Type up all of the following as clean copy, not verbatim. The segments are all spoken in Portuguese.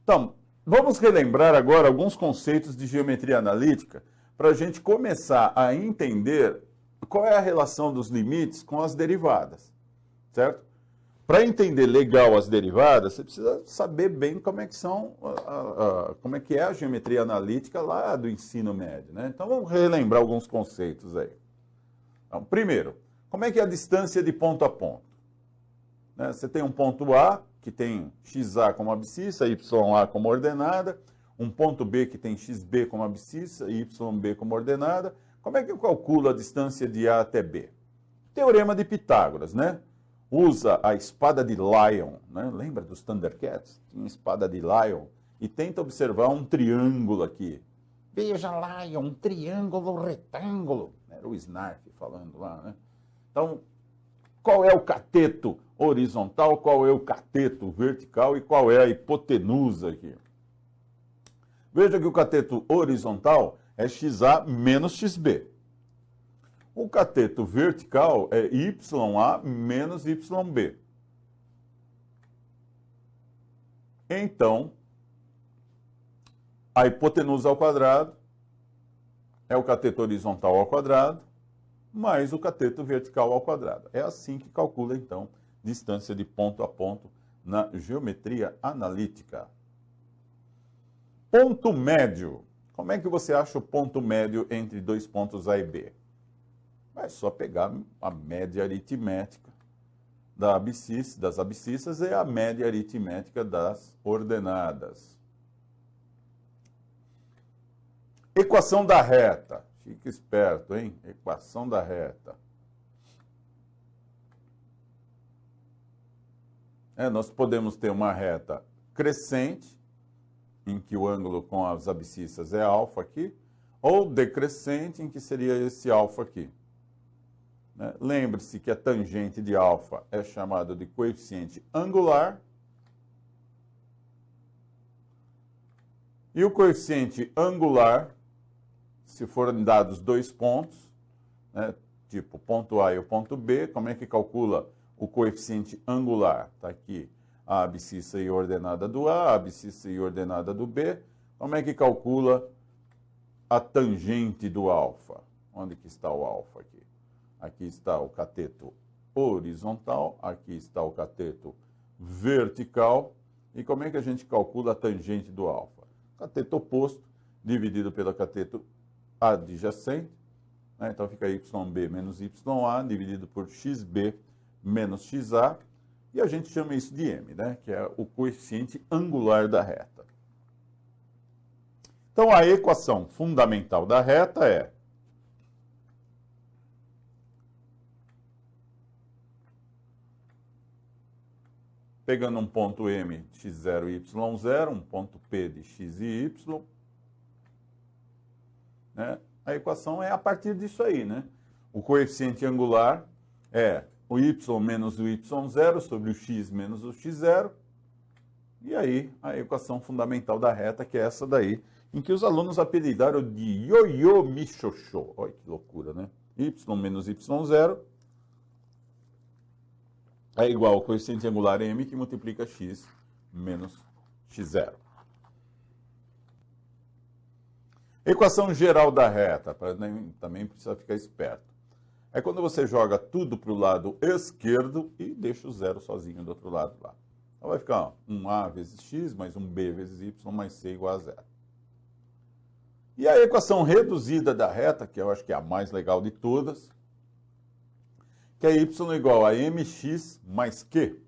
Então, vamos relembrar agora alguns conceitos de geometria analítica para a gente começar a entender qual é a relação dos limites com as derivadas, certo? Para entender legal as derivadas, você precisa saber bem como é que são, como é que é a geometria analítica lá do ensino médio, né? Então vamos relembrar alguns conceitos aí. Então, primeiro, como é que é a distância de ponto a ponto? Né? Você tem um ponto A, que tem XA como abscissa, YA como ordenada, um ponto B que tem XB como abscissa e YB como ordenada. Como é que eu calculo a distância de A até B? Teorema de Pitágoras, né? Usa a espada de Lion, né? Lembra dos Thundercats? Tinha espada de Lion. E tenta observar um triângulo aqui. Veja, Lion, um triângulo retângulo. Era o Snarf falando lá, né? Então, qual é o cateto horizontal, qual é o cateto vertical e qual é a hipotenusa aqui? Veja que o cateto horizontal é XA menos XB. O cateto vertical é YA menos YB. Então, a hipotenusa ao quadrado é o cateto horizontal ao quadrado mais o cateto vertical ao quadrado. É assim que calcula, então, distância de ponto a ponto na geometria analítica. Ponto médio. Como é que você acha o ponto médio entre dois pontos A e B? É só pegar a média aritmética das abscissas e a média aritmética das ordenadas. Equação da reta. Fica esperto, hein? Equação da reta. Nós podemos ter uma reta crescente, em que o ângulo com as abscissas é alfa aqui, ou decrescente, em que seria esse alfa aqui. Lembre-se que a tangente de alfa é chamada de coeficiente angular. E o coeficiente angular, se forem dados dois pontos, né, tipo ponto A e o ponto B, como é que calcula o coeficiente angular? Está aqui a abscissa e ordenada do A, a abscissa e ordenada do B. Como é que calcula a tangente do alfa? Onde que está o alfa aqui? Aqui está o cateto horizontal, aqui está o cateto vertical. E como é que a gente calcula a tangente do alfa? Cateto oposto dividido pelo cateto adjacente. Né? Então fica YB menos YA dividido por XB menos XA. E a gente chama isso de M, né? Que é o coeficiente angular da reta. Então a equação fundamental da reta é pegando um ponto M, x0 e y0, um ponto P de x e y, né? A equação é a partir disso aí, né? O coeficiente angular é o y menos o y0 sobre o x menos o x0. E aí a equação fundamental da reta, que é essa daí, em que os alunos apelidaram de ioiô michoxô. Olha que loucura, né? Y menos y0 é igual ao coeficiente angular m que multiplica x menos x0. Equação geral da reta, também precisa ficar esperto. É quando você joga tudo para o lado esquerdo e deixa o zero sozinho do outro lado lá. Então vai ficar um a vezes x mais um b vezes y mais c igual a zero. E a equação reduzida da reta, que eu acho que é a mais legal de todas, que é y igual a mx mais q,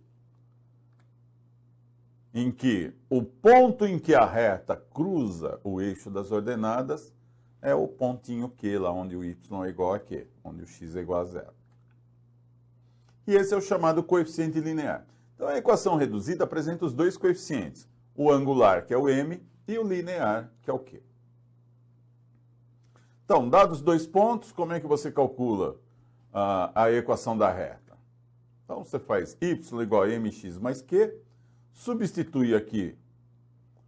em que o ponto em que a reta cruza o eixo das ordenadas é o pontinho Q, lá onde o y é igual a Q, onde o x é igual a zero. E esse é o chamado coeficiente linear. Então a equação reduzida apresenta os dois coeficientes, o angular, que é o m, e o linear, que é o q. Então, dados dois pontos, como é que você calcula a equação da reta? Então, você faz y igual a mx mais q, substitui aqui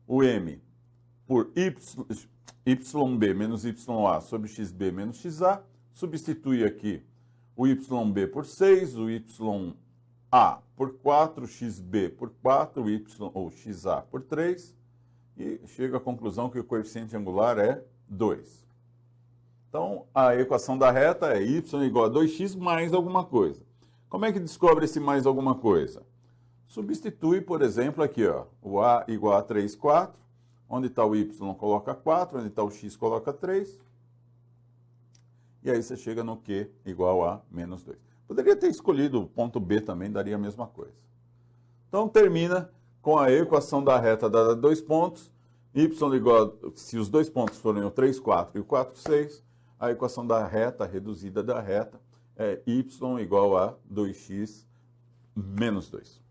o m por yb menos ya sobre xb menos xa, substitui aqui o yb por 6, o ya por 4, xb por 4, ou xa por 3, e chega à conclusão que o coeficiente angular é 2. Então, a equação da reta é y igual a 2x mais alguma coisa. Como é que descobre esse mais alguma coisa? Substitui, por exemplo, aqui, ó, o a igual a 3, 4. Onde está o y, coloca 4. Onde está o x, coloca 3. E aí você chega no q igual a menos 2. Poderia ter escolhido o ponto B também, daria a mesma coisa. Então, termina com a equação da reta dada 2 pontos. Y igual a, se os 2 pontos forem o 3, 4 e o 4, 6, a equação da reta, reduzida da reta, é y igual a 2x menos 2.